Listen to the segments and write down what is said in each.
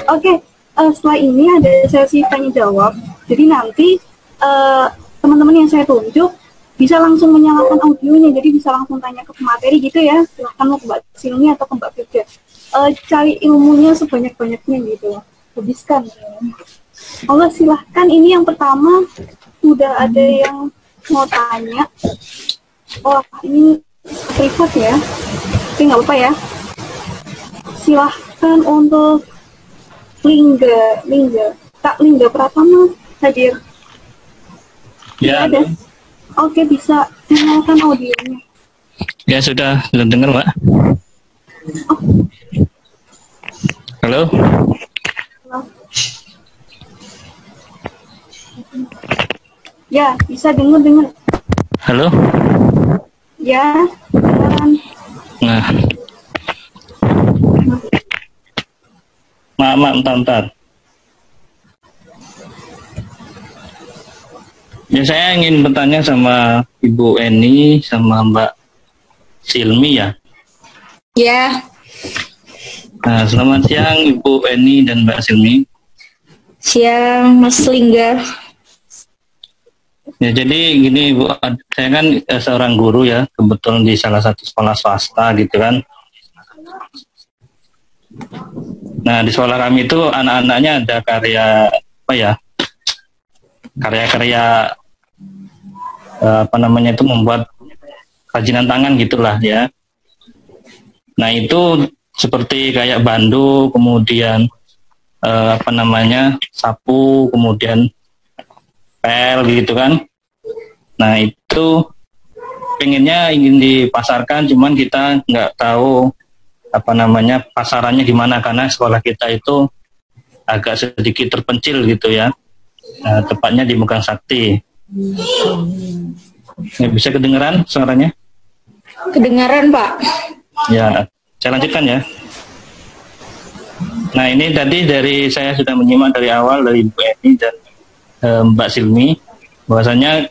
Oke, setelah ini ada sesi tanya jawab. Jadi nanti teman-teman yang saya tunjuk bisa langsung menyalakan audionya, jadi bisa langsung tanya ke pemateri gitu ya. Silahkan mau ke Mbak Silmi atau ke Mbak Firda. Cari ilmunya sebanyak-banyaknya gitu. Habiskan. Allah, silahkan. Ini yang pertama udah ada yang mau tanya. Oh, ini privat ya. Oke, nggak apa-apa ya. Silahkan untuk Kak Lingga Pratama hadir. Ya, ada. Oke, bisa nyalakan audionya. Ya sudah dengar, Mbak. Oh. Halo. Halo. Ya, bisa dengar. Halo. Ya, beneran. Nah. Bentar. Ya, saya ingin bertanya sama Ibu Eni sama Mbak Silmi ya. Ya. Nah, selamat siang Ibu Eni dan Mbak Silmi. Siang Mas Lingga. Ya, jadi gini Bu, saya kan seorang guru ya, kebetulan di salah satu sekolah swasta gitu kan. Nah, di sekolah kami itu anak-anaknya ada karya itu membuat kerajinan tangan gitulah ya. Nah, itu seperti kayak bandu, kemudian sapu, kemudian pel gitu kan. Nah, itu ingin dipasarkan, cuman kita nggak tahu pasarannya di mana, karena sekolah kita itu agak sedikit terpencil gitu ya. Nah, tepatnya di Megang Sakti. Bisa kedengeran suaranya? Kedengaran, Pak. Ya, saya lanjutkan ya. Nah, ini tadi saya sudah menyimak dari awal dari Bu Eni dan Mbak Silmi, bahwasanya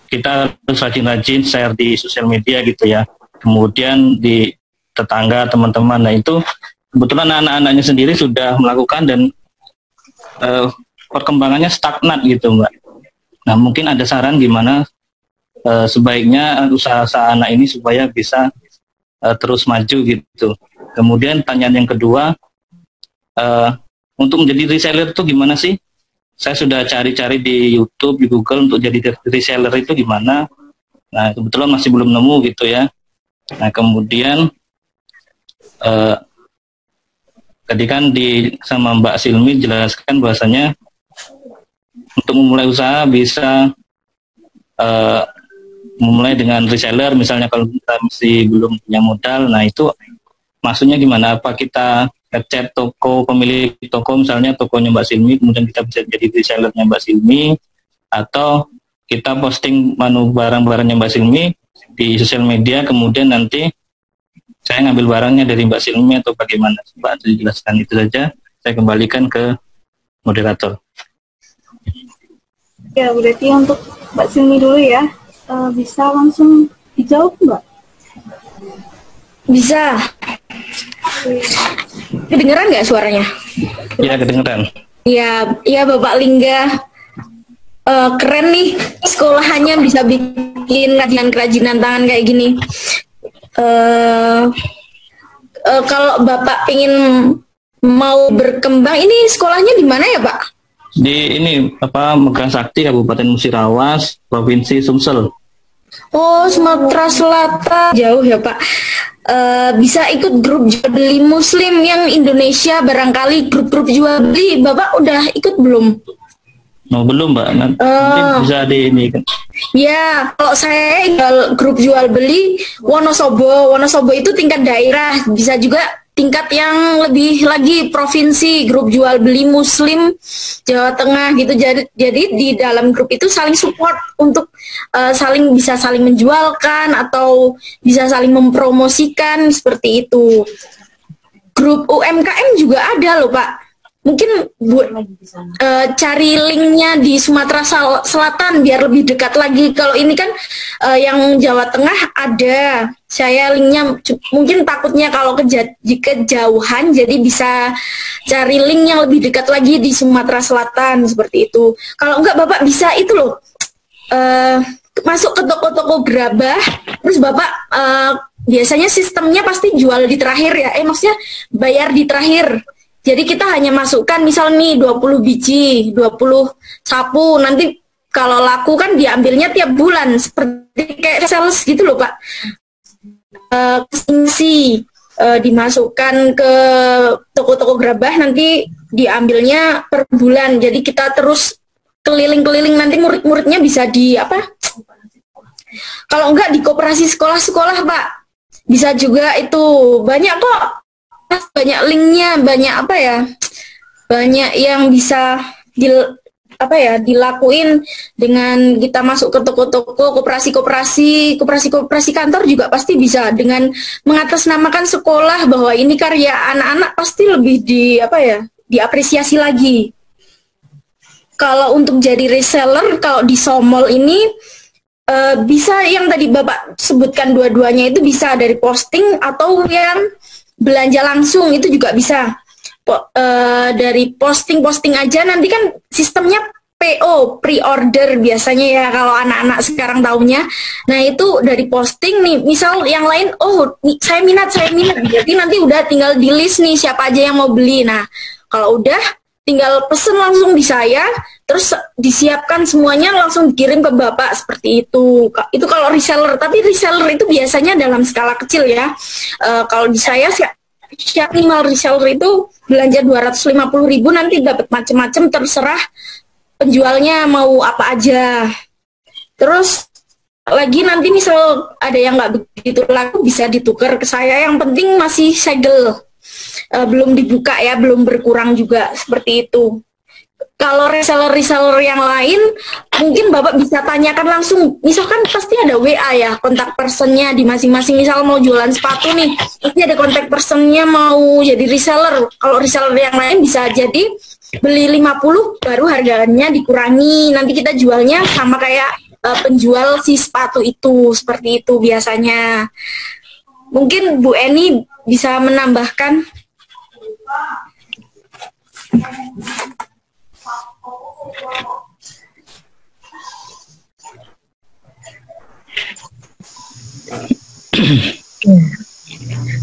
kita harus rajin-rajin share di sosial media gitu ya. Kemudian di tetangga, teman-teman. Nah, itu kebetulan anak-anaknya sendiri sudah melakukan dan perkembangannya stagnan gitu, Mbak. Nah, mungkin ada saran gimana sebaiknya usaha anak ini supaya bisa terus maju gitu. Kemudian pertanyaan yang kedua, untuk menjadi reseller itu gimana sih? Saya sudah cari-cari di YouTube, di Google untuk jadi reseller itu gimana. Nah, kebetulan masih belum nemu gitu ya. Nah, kemudian tadi kan sama Mbak Silmi jelaskan bahwasanya untuk memulai usaha bisa memulai dengan reseller, misalnya kalau kita masih belum punya modal. Nah, itu maksudnya gimana? Apa kita chat toko, pemilik toko, misalnya tokonya Mbak Silmi, kemudian kita bisa jadi resellernya Mbak Silmi, atau kita posting barang-barangnya Mbak Silmi di sosial media, kemudian nanti saya ngambil barangnya dari Mbak Silmi atau bagaimana? Mbak, jelaskan itu saja. Saya kembalikan ke moderator. Ya, berarti untuk Mbak Silmi dulu ya. Bisa langsung dijawab, Mbak? Bisa. Kedengeran nggak suaranya? Iya, kedengeran. Iya Bapak Lingga. Keren nih, sekolahannya bisa bikin kerajinan tangan kayak gini. Kalau Bapak ingin mau berkembang, ini sekolahnya di mana ya, Pak? Di Megang Sakti, Kabupaten Musirawas, Provinsi Sumsel. Oh, Sumatera Selatan. Jauh ya, Pak. Bisa ikut grup jual beli Muslim yang Indonesia, barangkali grup-grup jual beli. Bapak udah ikut belum? No, belum, Mbak. Nanti bisa ini kan. Ya, kalau saya grup jual beli Wonosobo. Wonosobo itu tingkat daerah, bisa juga tingkat yang lebih lagi provinsi, grup jual beli Muslim Jawa Tengah gitu. Jadi di dalam grup itu saling support untuk bisa saling menjualkan atau bisa saling mempromosikan seperti itu. Grup UMKM juga ada loh, Pak. mungkin cari linknya di Sumatera Selatan biar lebih dekat lagi. Kalau ini kan yang Jawa Tengah ada, saya linknya mungkin takutnya kalau kejauhan, jadi bisa cari link yang lebih dekat lagi di Sumatera Selatan seperti itu. Kalau enggak Bapak bisa itu loh, masuk ke toko-toko gerabah, terus Bapak biasanya sistemnya pasti jual di terakhir ya, maksudnya bayar di terakhir. Jadi kita hanya masukkan misal nih 20 biji, 20 sapu, nanti kalau laku kan diambilnya tiap bulan, seperti kayak sales gitu loh Pak. Dimasukkan ke toko-toko gerabah, nanti diambilnya per bulan. Jadi kita terus keliling-keliling, nanti murid-muridnya bisa di apa? Kalau enggak di koperasi sekolah-sekolah Pak. Bisa juga itu, banyak kok, banyak linknya, banyak apa ya, banyak yang bisa dilakuin dengan kita masuk ke toko-toko, koperasi kantor juga pasti bisa, dengan mengatasnamakan sekolah bahwa ini karya anak-anak, pasti lebih diapresiasi lagi. Kalau untuk jadi reseller, kalau di Somol ini bisa yang tadi Bapak sebutkan dua-duanya, itu bisa dari posting atau yang belanja langsung, itu juga bisa. Dari posting aja, nanti kan sistemnya PO, pre-order biasanya ya kalau anak-anak sekarang taunya. Nah itu dari posting nih, misal yang lain, saya minat, jadi nanti udah tinggal di list nih siapa aja yang mau beli. Nah kalau udah tinggal pesen langsung di saya, terus disiapkan semuanya langsung dikirim ke Bapak, seperti itu. Itu kalau reseller, tapi reseller itu biasanya dalam skala kecil ya. Kalau di saya minimal reseller itu belanja 250.000, nanti dapat macam-macam, terserah penjualnya mau apa aja. Terus lagi nanti misal ada yang nggak begitu laku, bisa ditukar ke saya, yang penting masih segel. Belum dibuka ya, belum berkurang juga, seperti itu. Kalau reseller yang lain, mungkin Bapak bisa tanyakan langsung. Misalkan pasti ada WA ya, kontak personnya di masing-masing. Misal mau jualan sepatu nih, pasti ada kontak personnya mau jadi reseller. Kalau reseller yang lain bisa jadi beli 50, baru harganya dikurangi. Nanti kita jualnya sama kayak penjual si sepatu itu, seperti itu biasanya. Mungkin Bu Eni bisa menambahkan.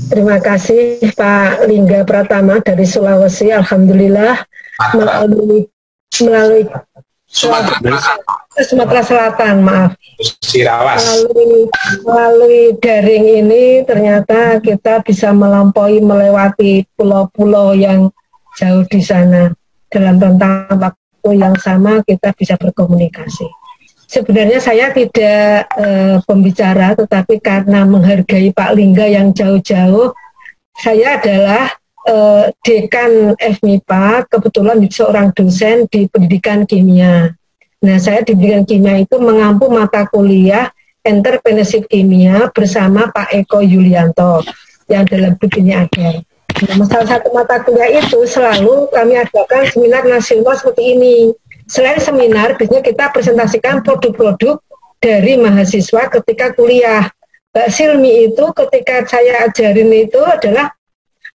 Terima kasih Pak Lingga Pratama dari Sulawesi. Alhamdulillah melalui Sumatera Selatan, maaf. Melalui daring ini ternyata kita bisa melewati pulau-pulau yang jauh di sana. Dalam rentang waktu yang sama kita bisa berkomunikasi. Sebenarnya saya tidak pembicara, tetapi karena menghargai Pak Lingga yang jauh-jauh, saya adalah dekan FMIPA, kebetulan seorang dosen di pendidikan kimia. Nah, saya di pendidikan kimia itu mengampu mata kuliah entrepreneurship kimia bersama Pak Eko Yulianto yang dalam dunia akhir. Nah, salah satu mata kuliah itu selalu kami adakan seminar nasional seperti ini. Selain seminar, biasanya kita presentasikan produk-produk dari mahasiswa ketika kuliah. Mbak Silmi itu ketika saya ajarin itu adalah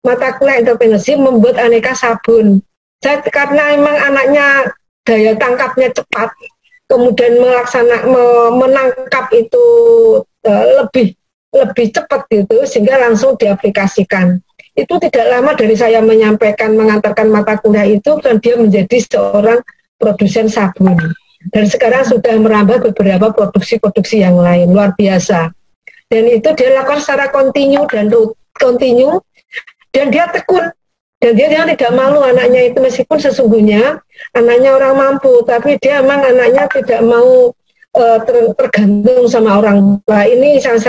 mata kuliah entrepreneurship membuat aneka sabun. Karena memang anaknya daya tangkapnya cepat, kemudian menangkap itu lebih cepat gitu, sehingga langsung diaplikasikan. Itu tidak lama dari saya mengantarkan mata kuliah itu, dan dia menjadi seorang produsen sabun. Dan sekarang sudah merambah beberapa produksi-produksi yang lain, luar biasa. Dan itu dia lakukan secara kontinu, dan dia tekun. Dan dia tidak malu anaknya itu, meskipun sesungguhnya anaknya orang mampu, tapi dia memang anaknya tidak mau tergantung sama orang tua. Ini yang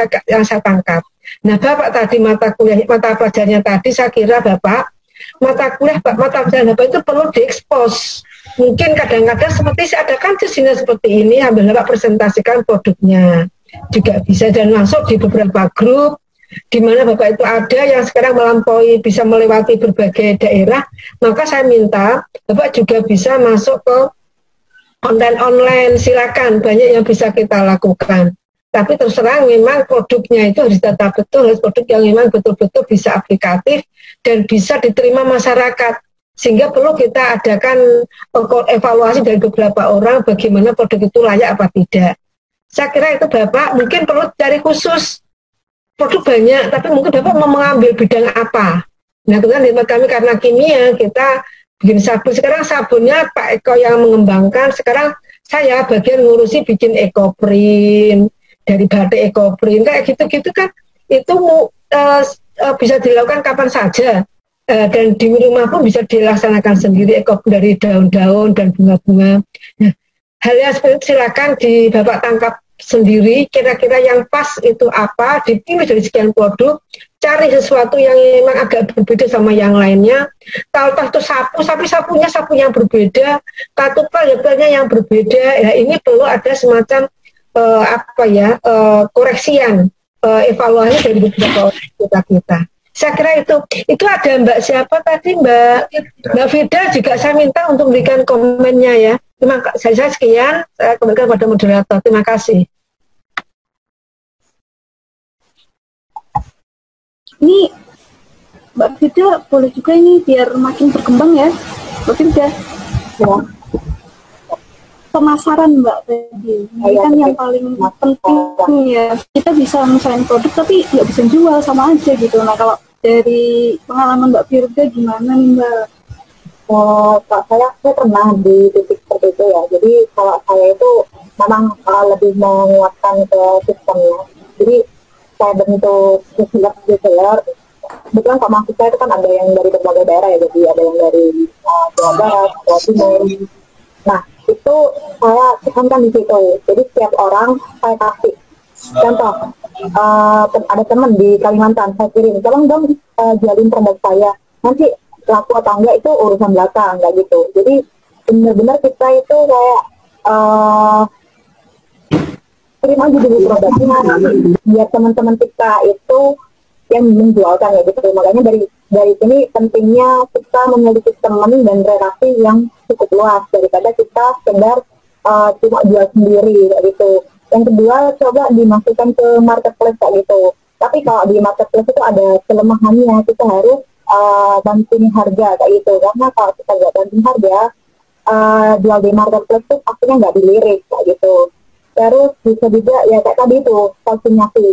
saya tangkap. Nah, Bapak tadi mata pelajarannya tadi, saya kira Bapak mata pelajaran Bapak itu perlu diekspos. Mungkin kadang-kadang seperti adakan di sini seperti ini, ambil Bapak presentasikan produknya juga bisa, dan masuk di beberapa grup di mana Bapak itu ada yang sekarang melampaui bisa melewati berbagai daerah, maka saya minta Bapak juga bisa masuk ke konten online, silakan, banyak yang bisa kita lakukan. Tapi terserah memang produknya itu harus tetap betul, harus produk yang memang betul-betul bisa aplikatif dan bisa diterima masyarakat. Sehingga perlu kita adakan evaluasi dari beberapa orang bagaimana produk itu layak apa tidak. Saya kira itu Bapak mungkin perlu cari khusus. Produk banyak, tapi mungkin Bapak mau mengambil bidang apa. Nah, kemudian di tempat kami karena kimia, kita bikin sabun. Sekarang sabunnya Pak Eko yang mengembangkan. Sekarang saya bagian ngurusi bikin ekoprint, dari batik ekoprint, kayak gitu-gitu kan. Itu bisa dilakukan kapan saja. Dan di rumah pun bisa dilaksanakan sendiri ekoprint dari daun-daun dan bunga-bunga. Nah, hal yang seperti itu silakan di Bapak tangkap sendiri, kira-kira yang pas itu apa, dipilih dari sekian produk, cari sesuatu yang memang agak berbeda sama yang lainnya. Kalau itu sapu, tapi sapunya sapu yang berbeda, labelnya yang berbeda, ya ini perlu ada semacam koreksian, evaluasi dari beberapa kita. Saya kira itu ada Mbak siapa tadi, Mbak Fida juga saya minta untuk memberikan komennya ya. Terima kasih. Saya sekian, saya kembalikan pada moderator. Terima kasih. Ini Mbak Fida boleh juga ini biar makin berkembang ya, Mbak Fida. Ya. Pemasaran Mbak tadi, ini kan yang paling penting ya. Kita bisa mengusahakan produk tapi nggak bisa jual, sama aja gitu. Nah kalau dari pengalaman Mbak Firda gimana nih Mbak? Saya pernah di titik seperti itu ya. Jadi kalau saya itu memang lebih menguatkan ke sistemnya. Jadi saya bentuk reseller. Kebetulan sama kita itu kan ada yang dari berbagai daerah ya. Jadi ada yang dari Jawa Barat, Jawa Timur. Nah itu saya tekankan di situ. Jadi setiap orang saya kasih. Contoh, ada teman di Kalimantan saya kirim, tolong dong jualin produk saya. Nanti laku atau enggak itu urusan belakang, enggak gitu. Jadi benar-benar kita itu kayak kirim aja dulu produknya biar teman-teman kita itu yang menjualkan ya gitu. Makanya dari sini pentingnya kita memiliki teman dan relasi yang cukup luas daripada kita sekedar cuma jual sendiri gitu. Yang kedua, coba dimasukkan ke marketplace kayak gitu. Tapi kalau di marketplace itu ada kelemahannya, kita harus banting harga kayak gitu. Karena kalau kita nggak banting harga, jual di marketplace itu pastinya nggak dilirik kayak gitu. Terus bisa juga ya kayak tadi itu, konsinyasi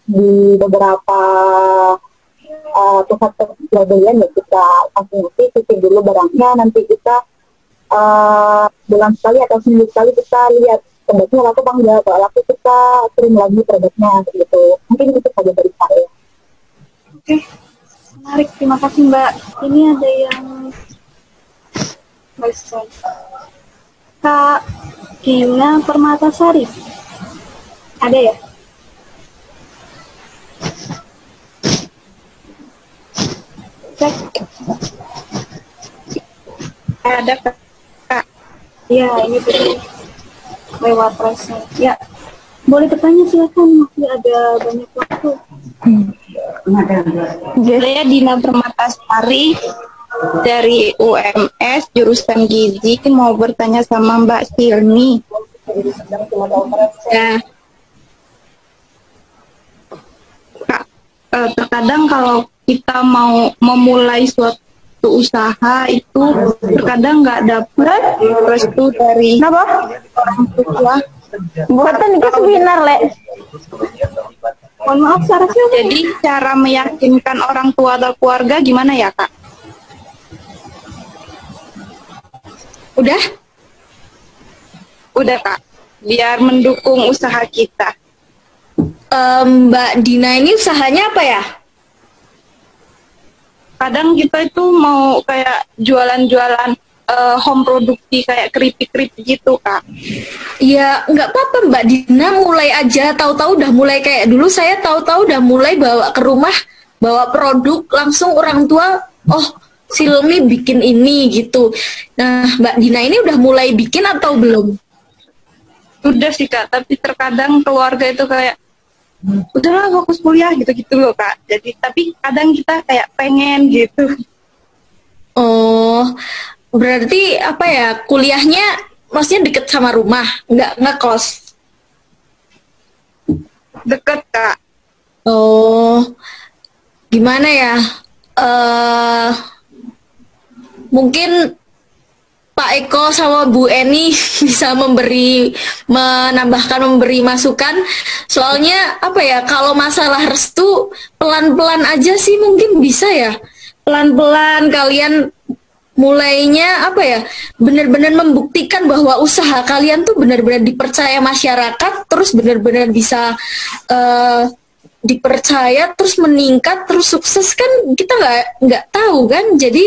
di beberapa pusat jual belian ya kita konsinyasi, cuci dulu barangnya, nanti kita bulan sekali atau seminggu sekali kita lihat produknya laku apa enggak. Kalau laku kita kirim lagi produknya gitu. Mungkin itu saja dari saya. Oke, menarik, terima kasih Mbak. Ini ada yang respon. Kak Gina Permatasari, ada ya? Cek. Ada Kak. Ya, ini betul. Lewat pressnya. Ya, boleh bertanya silakan, masih ada banyak waktu. Saya Dina Permatasari dari UMS jurusan Gizi, mau bertanya sama Mbak Silmi. Ya. Kak, terkadang kalau kita mau memulai suatu usaha itu terkadang nggak dapat restu dari orang tua. Buatan itu seminar, Le. Mohon maaf, Sarasnya. Jadi cara meyakinkan orang tua atau keluarga gimana ya, Kak? Udah? Udah, Kak. Biar mendukung usaha kita. Mbak Dina ini usahanya apa ya? Kadang kita itu mau kayak jualan-jualan home produksi kayak keripik-keripik gitu, Kak. Ya nggak apa-apa Mbak Dina, mulai aja. Tahu-tahu udah mulai kayak dulu saya tahu-tahu udah mulai bawa ke rumah, bawa produk langsung orang tua, oh Silmi bikin ini gitu. Nah Mbak Dina ini udah mulai bikin atau belum? Udah sih Kak, tapi terkadang keluarga itu kayak udahlah fokus kuliah gitu-gitu loh Kak. Jadi tapi kadang kita kayak pengen gitu. Oh, berarti apa ya, kuliahnya maksudnya deket sama rumah, nggak kos? Deket Kak. Oh, gimana ya? eh Mungkin Pak Eko sama Bu Eni bisa memberi masukan. Soalnya apa ya, kalau masalah restu pelan-pelan aja sih mungkin bisa ya. Pelan-pelan kalian mulainya apa ya, benar-benar membuktikan bahwa usaha kalian tuh benar-benar dipercaya masyarakat, terus benar-benar bisa dipercaya, terus meningkat, terus sukses kan kita nggak tahu kan. Jadi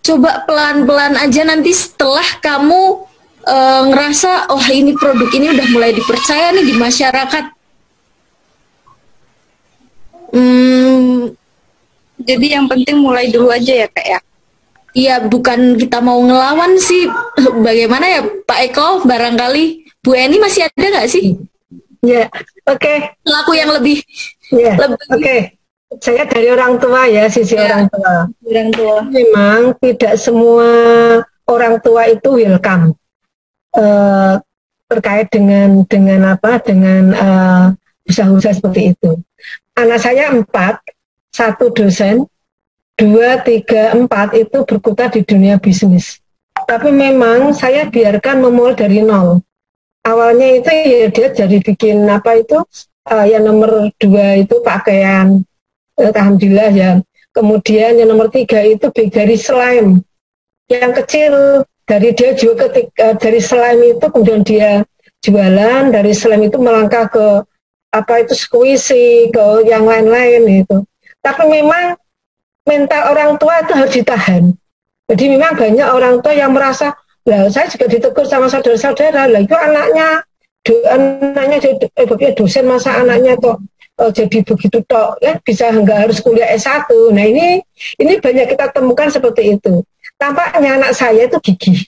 coba pelan-pelan aja, nanti setelah kamu ngerasa oh ini produk ini udah mulai dipercaya nih di masyarakat. Jadi yang penting mulai dulu aja ya Kak ya. Iya, bukan kita mau ngelawan sih. Bagaimana ya Pak Eko, barangkali Bu Eni masih ada nggak sih? Ya, oke. Pelaku yang lebih. Ya, oke. Saya dari orang tua ya, sisi orang tua. Orang tua. Memang tidak semua orang tua itu welcome terkait dengan usaha-usaha seperti itu. Anak saya 4, 1 dosen, 2, 3, 4 itu berkutat di dunia bisnis. Tapi memang saya biarkan memulai dari nol. Awalnya itu ya dia jadi bikin yang nomor 2 itu pakaian. Alhamdulillah ya. Kemudian yang nomor 3 itu dari slime. Yang kecil dari dia juga dari slime itu kemudian dia jualan, dari slime itu melangkah ke squishy, ke yang lain-lain itu. Tapi memang mental orang tua itu harus ditahan. Jadi memang banyak orang tua yang merasa, lah saya juga ditegur sama saudara-saudara, lah itu anaknya jadi dosen, masa anaknya kok jadi begitu tok, ya bisa nggak harus kuliah S1. Nah ini banyak kita temukan seperti itu. Tampaknya anak saya itu gigih.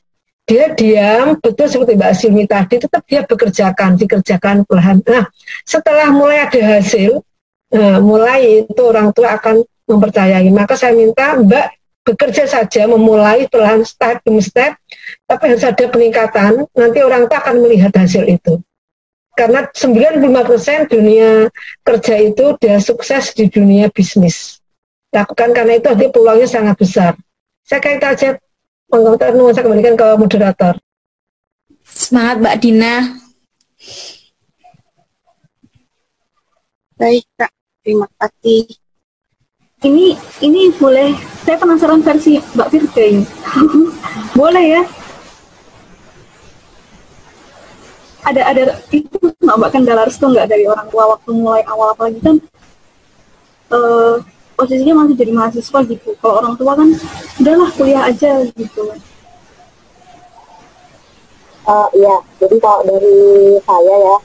Dia diam, betul seperti Mbak Silmi tadi, tetap dia dikerjakan perlahan. Nah, setelah mulai ada hasil, mulai itu orang tua akan mempercayai. Maka saya minta Mbak bekerja saja, memulai perlahan step demi step, tapi harus ada peningkatan, nanti orang tua akan melihat hasil itu. Karena 95% dunia kerja itu dia sukses di dunia bisnis. Lakukan karena itu nanti peluangnya sangat besar. Saya kait aja, saya kembalikan ke moderator. Semangat Mbak Dina. Baik Kak, terima kasih. Ini boleh, saya penasaran versi Mbak Firda ini. Boleh ya? Ada itu nggak Mbak, kendala restu nggak dari orang tua waktu mulai awal, apalagi kan posisinya masih jadi mahasiswa gitu. Kalau orang tua kan udahlah kuliah aja gitu. Iya, jadi kalau dari saya ya,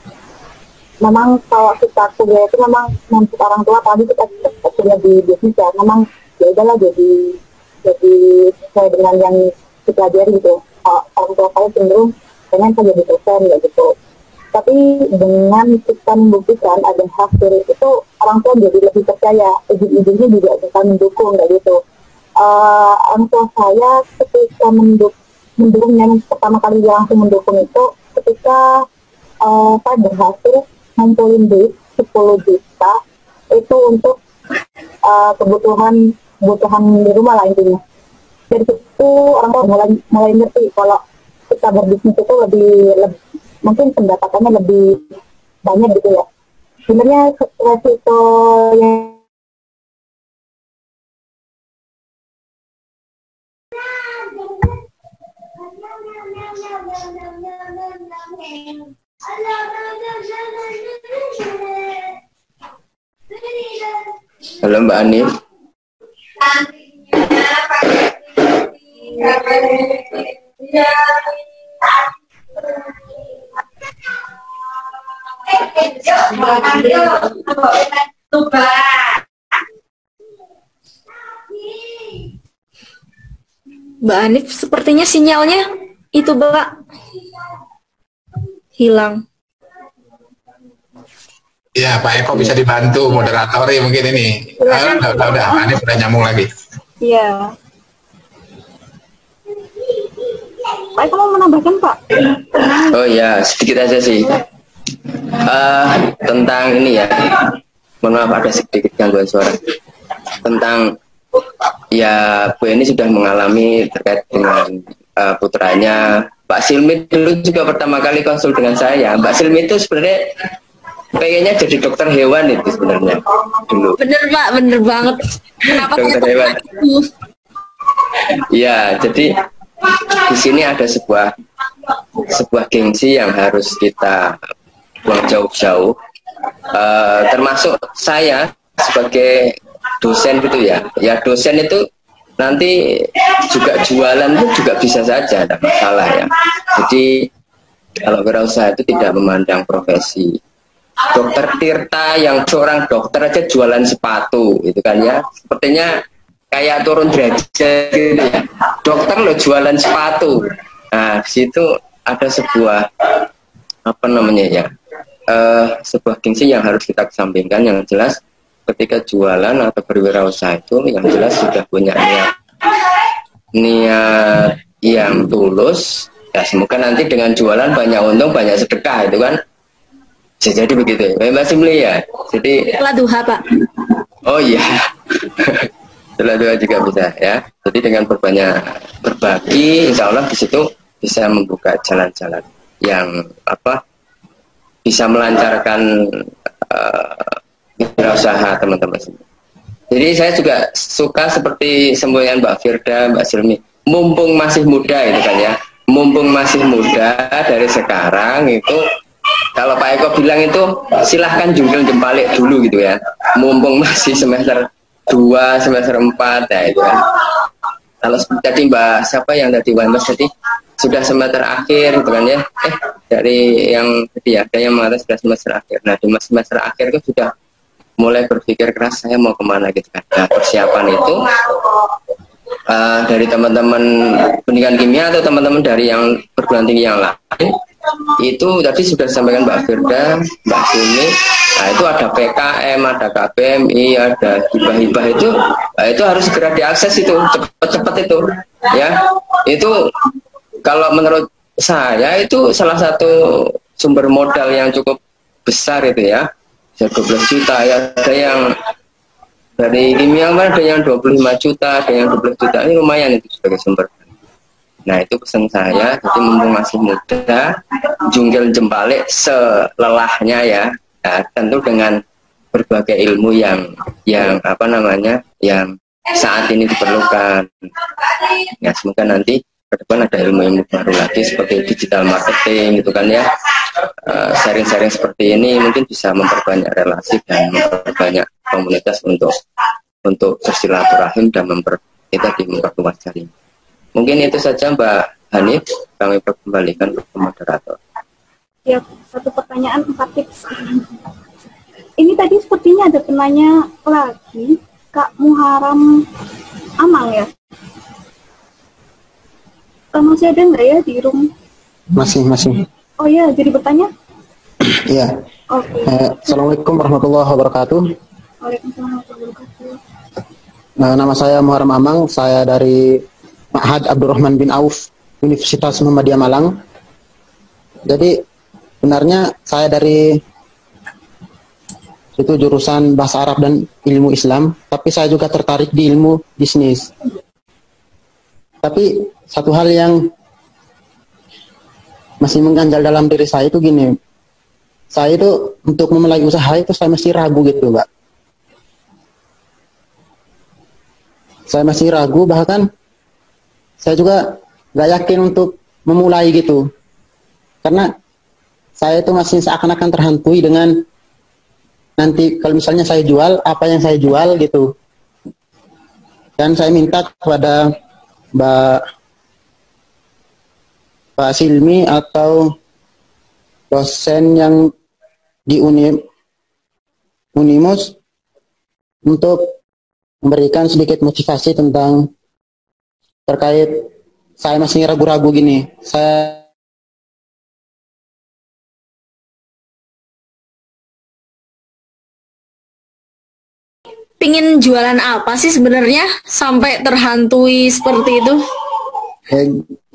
memang kalau kita kuliah itu memang untuk orang tua, apalagi kita kuliah di bisnis ya, memang ya udahlah jadi sesuai dengan yang kita pelajari gitu. Orang tua saya cenderung pengen saya jadi dosen ya gitu. Tapi dengan kita membuktikan ada hasil itu, orang tua jadi lebih percaya, ibu-ibunya juga bisa mendukung kayak gitu. Orang tua saya ketika mendukung yang pertama kali dia langsung mendukung itu ketika saya berhasil ngumpulin duit 10 juta itu untuk kebutuhan di rumah lah intinya. Dari situ orang tua mulai ngerti kalau kita berbisnis itu lebih mungkin pendapatannya lebih banyak gitu ya. Sebenarnya resiko yang Halo Mbak Anif. Mbak Anif, sepertinya sinyalnya itu Mbak, hilang. Ya, Pak Eko bisa dibantu moderatori mungkin ini. Udah, ini udah nyambung lagi. Iya. Pak Eko mau menambahkan, Pak? Oh ya, sedikit aja sih. Tentang ini ya, mohon maaf ada sedikit gangguan suara. Tentang ya, Bu ini sudah mengalami terkait dengan putranya. Pak Silmi dulu juga pertama kali konsul dengan saya. Mbak Silmi itu sebenarnya pengennya jadi dokter hewan itu sebenarnya dulu. Bener Pak, bener banget. Kenapa dokter hewan? Ya, jadi di sini ada sebuah gengsi yang harus kita buang jauh-jauh. Termasuk saya sebagai dosen gitu ya. Ya dosen itu nanti juga jualan itu juga bisa saja, tidak masalah ya. Jadi kalau wirausaha itu tidak memandang profesi. Dokter Tirta yang seorang dokter aja jualan sepatu, itu kan ya. Sepertinya kayak turun derajat gitu ya. Dokter lo jualan sepatu. Nah, di situ ada sebuah apa namanya ya? Sebuah gengsi yang harus kita kesampingkan. Yang jelas ketika jualan atau berwirausaha itu yang jelas sudah punya niat yang tulus. Ya, semoga nanti dengan jualan banyak untung, banyak sedekah itu kan. Bisa jadi begitu ya, Mbak Simli ya. Jadi setelah duha Pak. Oh iya, setelah duha juga bisa ya. Jadi dengan berbagi, insya Allah di situ bisa membuka jalan-jalan yang apa bisa melancarkan wirausaha teman-teman. Jadi saya juga suka seperti semboyan Mbak Firda, Mbak Silmi. Mumpung masih muda itu kan ya, mumpung masih muda dari sekarang itu. Kalau Pak Eko bilang itu silahkan jungkil jempalik dulu gitu ya. Mumpung masih semester 2, semester 4 ya itu kan. Kalau tadi Mbak siapa yang tadi Wanmas tadi sudah semester akhir gitu kan ya. Dari yang tadi ya, ada yang mengatakan sudah semester akhir. Nah di semester akhir itu sudah mulai berpikir keras saya mau kemana gitu kan. Nah persiapan itu dari teman-teman pendidikan kimia atau teman-teman dari yang perguruan tinggi yang lain itu tadi sudah disampaikan Mbak Firda, Mbak Sumi. Nah itu ada PKM, ada KPMI, ada hibah-hibah itu harus segera diakses itu cepat-cepat itu ya. Itu kalau menurut saya itu salah satu sumber modal yang cukup besar itu ya. Bisa 12 juta ya, ada yang dari kimia ada yang 25 juta, ada yang 12 juta, ini lumayan itu sebagai sumber. Nah itu pesan saya, jadi mumpung masih muda, jungkil jempalik selelahnya ya, nah, tentu dengan berbagai ilmu yang apa namanya, yang saat ini diperlukan. Ya semoga nanti ke depan ada ilmu-ilmu baru lagi seperti digital marketing gitu kan ya. Sharing-sharing seperti ini mungkin bisa memperbanyak relasi dan memperbanyak komunitas untuk bersilaturahim dan memperluas jaringan. Mungkin itu saja Mbak Hanif, kami kembalikan ke moderator. Ya, satu pertanyaan 4 tips. Ini tadi sepertinya ada penanya lagi, Kak Muharam Amang ya? Masih ada nggak ya di room? Masih. Oh ya, jadi bertanya? Iya. Oke. Assalamualaikum warahmatullahi wabarakatuh. Waalaikumsalam warahmatullahi wabarakatuh. Nama saya Muharam Amang, saya dari Ma'had Abdurrahman bin Auf, Universitas Muhammadiyah Malang. Jadi sebenarnya saya dari itu jurusan bahasa Arab dan ilmu Islam, tapi saya juga tertarik di ilmu bisnis. Tapi satu hal yang masih mengganjal dalam diri saya itu gini, saya itu untuk memulai usaha itu saya masih ragu gitu, Mbak. Saya masih ragu, bahkan saya juga nggak yakin untuk memulai gitu, karena saya itu masih seakan-akan terhantui dengan nanti kalau misalnya saya jual apa yang saya jual gitu. Dan saya minta kepada Mbak Silmi atau dosen yang di Unimus untuk memberikan sedikit motivasi tentang terkait saya masih ragu-ragu gini. Saya pingin jualan apa sih sebenarnya sampai terhantui seperti itu?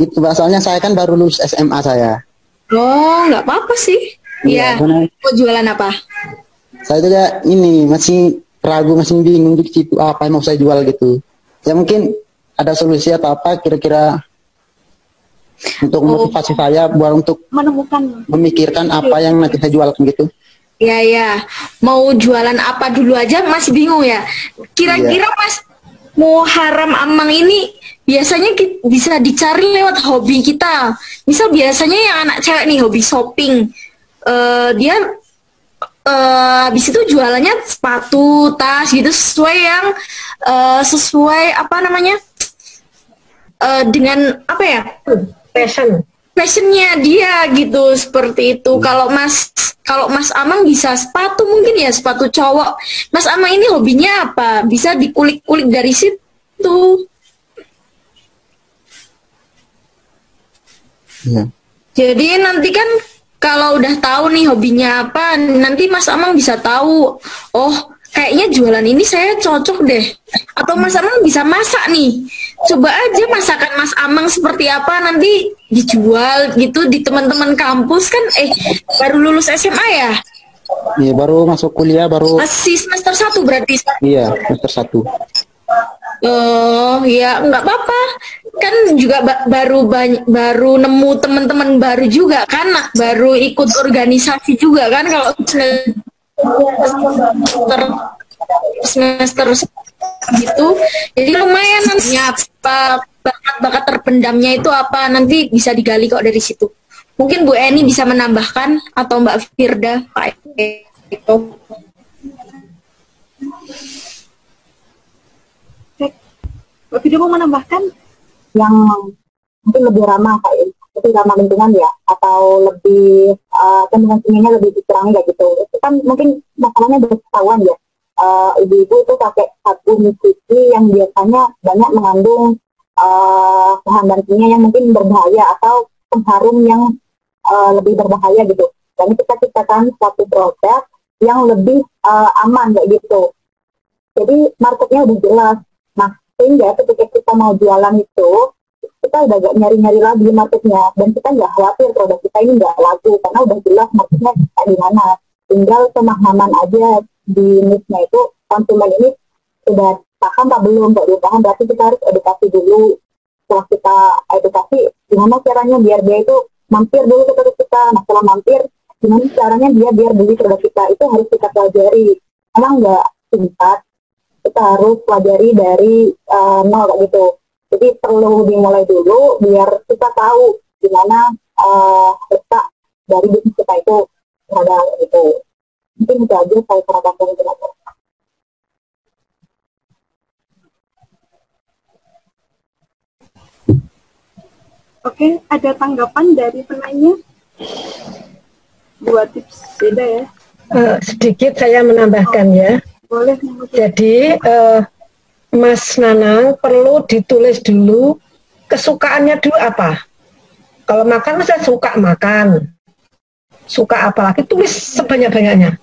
Itu soalnya saya kan baru lulus SMA saya. Oh, nggak apa-apa sih. Iya. Mau jualan apa? Saya juga ini masih ragu, masih bingung di situ apa yang mau saya jual gitu. Ya mungkin ada solusi atau apa kira-kira untuk motivasi saya buat untuk menemukan, memikirkan apa yang nanti saya jualkan gitu. Ya ya, mau jualan apa dulu aja masih bingung ya. Kira-kira Mas mau haram amang ini biasanya bisa dicari lewat hobi kita. Misal biasanya yang anak cewek nih hobi shopping, dia habis itu jualannya sepatu, tas gitu sesuai yang sesuai apa namanya dengan apa ya fashionnya dia gitu seperti itu. Kalau Mas Amang bisa sepatu mungkin ya sepatu cowok. Mas Amang ini hobinya apa? Bisa dikulik-kulik dari situ. Ya. Jadi nanti kan kalau udah tahu nih hobinya apa, nanti Mas Amang bisa tahu. Oh, kayaknya jualan ini saya cocok deh. Atau Mas Amang bisa masak nih. Coba aja masakan Mas Amang seperti apa nanti dijual gitu di teman-teman kampus kan. Baru lulus SMA ya? Iya, baru masuk kuliah baru. Masih semester 1 berarti. Iya, semester 1. Oh, ya nggak apa-apa. Kan juga baru nemu teman-teman baru juga kan, baru ikut organisasi juga kan kalau semester gitu. Jadi lumayan nantinya apa bakat-bakat terpendamnya itu apa nanti bisa digali kok dari situ. Mungkin Bu Eni bisa menambahkan atau Mbak Firda, Pak Eko. Mbak Firda mau menambahkan yang mungkin lebih ramah kayak lebih ramah lingkungan ya, atau lebih kemungkinannya lebih dikurangi kayak gitu. Itu kan mungkin masalahnya berketahuan ya. Ibu-ibu itu pakai sabun cuci yang biasanya banyak mengandung bahan kimia yang mungkin berbahaya atau pengharum yang lebih berbahaya gitu. Dan kita ciptakan suatu produk yang lebih aman kayak gitu. Jadi marketnya udah jelas. Nah, sehingga ketika kita mau jualan itu kita udah gak nyari-nyari lagi marketnya, dan kita nggak khawatir produk kita ini nggak laku karena udah jelas marketnya di mana. Tinggal pemahaman aja di niche-nya itu konsumen ini sudah paham apa belum. Kalau belum paham berarti kita harus edukasi dulu. Setelah kita edukasi, gimana caranya biar dia itu mampir dulu ke produk kita. Nah, setelah mampir, gimana caranya dia biar beli produk kita, itu harus kita pelajari. Emang nggak singkat, kita harus pelajari dari nol kayak gitu. Jadi perlu dimulai dulu biar kita tahu gimana letak dari bisnis kita itu berada gitu. Mungkin itu aja saya sarankan dari teman-teman. Oke, ada tanggapan dari penanya? 2 tips beda ya. Sedikit saya menambahkan ya. Boleh. Jadi Mas Nanang perlu ditulis dulu kesukaannya dulu apa. Kalau makan saya suka makan. Suka apa lagi, tulis sebanyak-banyaknya.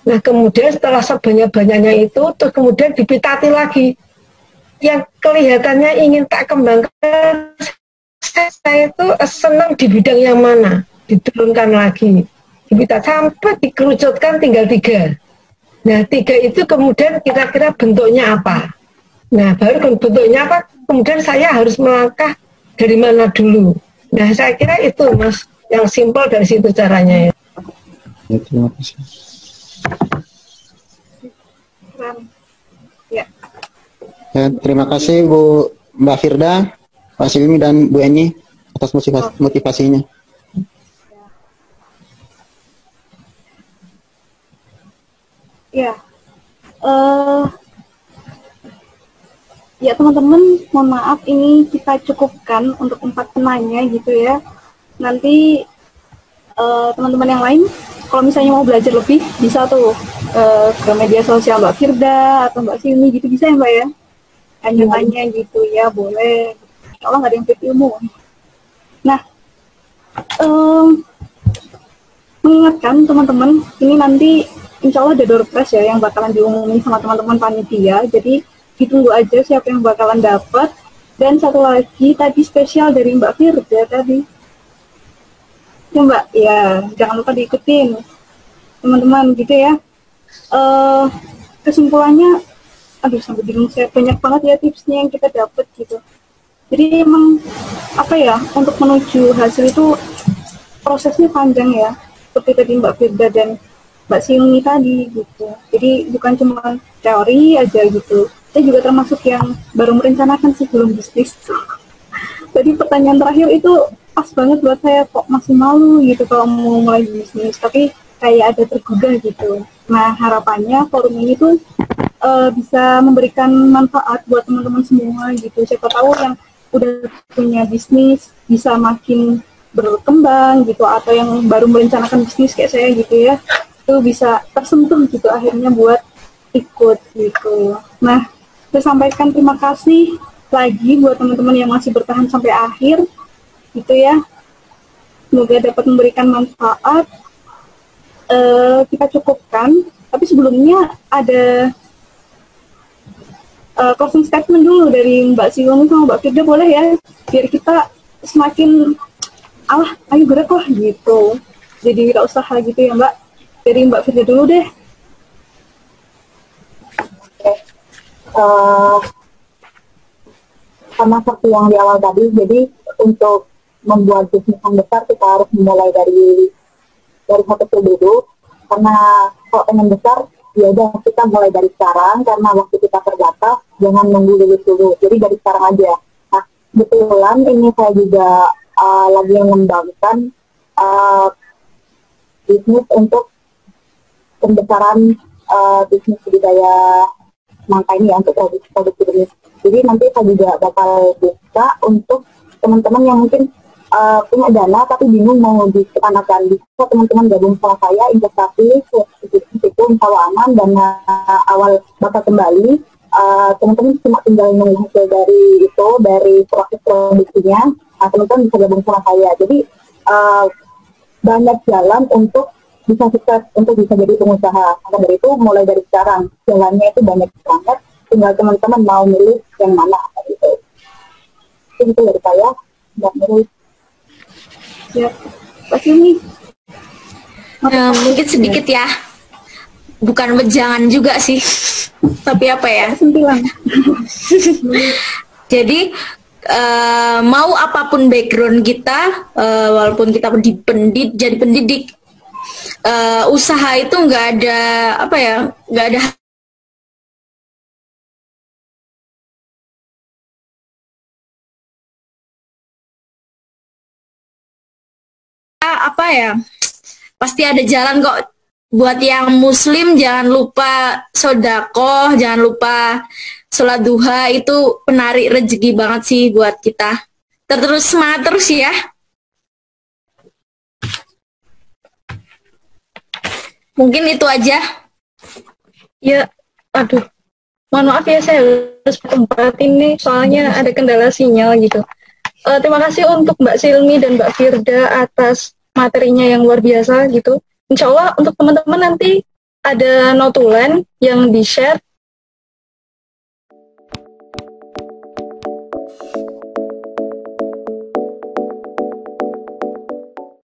Nah kemudian setelah sebanyak-banyaknya itu, terus kemudian dipitati lagi. Yang kelihatannya ingin tak kembangkan, saya itu senang di bidang yang mana, diturunkan lagi. Dipitati sampai dikerucutkan tinggal 3. Nah 3 itu kemudian kira-kira bentuknya apa. Nah baru bentuknya apa, kemudian saya harus melangkah dari mana dulu. Nah saya kira itu Mas, yang simpel dari situ caranya ya. Ya, terima kasih. Ya. Ya, terima kasih Bu Mbak Firda, Pak Silmi dan Bu Eni atas motivasinya. Ya. Ya teman-teman, mohon maaf ini kita cukupkan untuk 4 penanya gitu ya. Nanti teman-teman yang lain kalau misalnya mau belajar lebih bisa tuh ke media sosial Mbak Firda atau Mbak Silmi gitu, bisa ya Mbak ya, tanya-tanya gitu ya, boleh. Kalau nggak ada yang fit ilmu. Nah, mengingatkan teman-teman, ini nanti insya Allah ada door prize ya yang bakalan diumumin sama teman-teman panitia. Jadi ditunggu aja siapa yang bakalan dapat. Dan satu lagi tadi spesial dari Mbak Firda tadi. Ya Mbak, ya jangan lupa diikutin teman-teman gitu ya. Kesimpulannya, aduh sampai bingung saya, banyak banget ya tipsnya yang kita dapat gitu. Jadi emang apa ya, untuk menuju hasil itu prosesnya panjang ya, seperti tadi Mbak Firda dan Mbak Silmi tadi gitu. Jadi bukan cuma teori aja gitu. Saya juga termasuk yang baru merencanakan sih, belum bisnis. Jadi pertanyaan terakhir itu pas banget buat saya, kok masih malu gitu kalau mau mulai bisnis, tapi kayak ada tergugah gitu. Nah harapannya forum ini tuh bisa memberikan manfaat buat teman-teman semua gitu. Siapa tahu yang udah punya bisnis bisa makin berkembang gitu, atau yang baru merencanakan bisnis kayak saya gitu ya, itu bisa tersentuh gitu akhirnya buat ikut gitu. Nah, saya sampaikan terima kasih lagi buat teman-teman yang masih bertahan sampai akhir gitu ya. Semoga dapat memberikan manfaat. Kita cukupkan, tapi sebelumnya ada closing statement dulu dari Mbak Silmi sama Mbak Firda, boleh ya, biar kita semakin ayo gerak lah gitu, jadi wirausaha gitu ya Mbak. Dari Mbak Firda dulu deh. Sama seperti yang di awal tadi, jadi untuk membuat bisnis yang besar kita harus memulai dari satu dulu, karena kalau pengen besar ya udah kita mulai dari sekarang, karena waktu kita terbatas, jangan nunggu lulus dulu, jadi dari sekarang aja. Nah kebetulan ini saya juga lagi mengembangkan bisnis untuk pembesaran bisnis budidaya nangka ini ya, untuk produksi bisnis. Jadi nanti saya juga bakal buka untuk teman-teman yang mungkin punya dana tapi bingung mau dikemanakan, bisa teman-teman gabung sama saya, investasi itu kalau aman, dana awal bakal kembali. Teman-teman cuma tinggal menunggu hasil dari itu, dari proses produksinya. Nah, teman-teman bisa gabung sama saya. Jadi banyak jalan untuk bisa sukses, untuk bisa jadi pengusaha. Maka dari itu mulai dari sekarang jalannya itu banyak banget, tinggal teman-teman mau milih yang mana gitu. Itu dari saya, Mbak Nurul. Ya, Pak Silmi. Mungkin sedikit ya, bukan wejangan juga sih, tapi apa ya? Jadi mau apapun background kita, walaupun kita jadi pendidik, usaha itu nggak ada apa ya, nggak ada apa ya, pasti ada jalan kok. Buat yang muslim jangan lupa sodakoh, jangan lupa sholat duha, itu penarik rezeki banget sih buat kita. Terus semangat terus ya. Mungkin itu aja. Ya, aduh, mohon maaf ya, saya harus tempat ini soalnya ada kendala sinyal gitu. Terima kasih untuk Mbak Silmi dan Mbak Firda atas materinya yang luar biasa gitu. Insya Allah untuk teman-teman nanti ada notulen yang di-share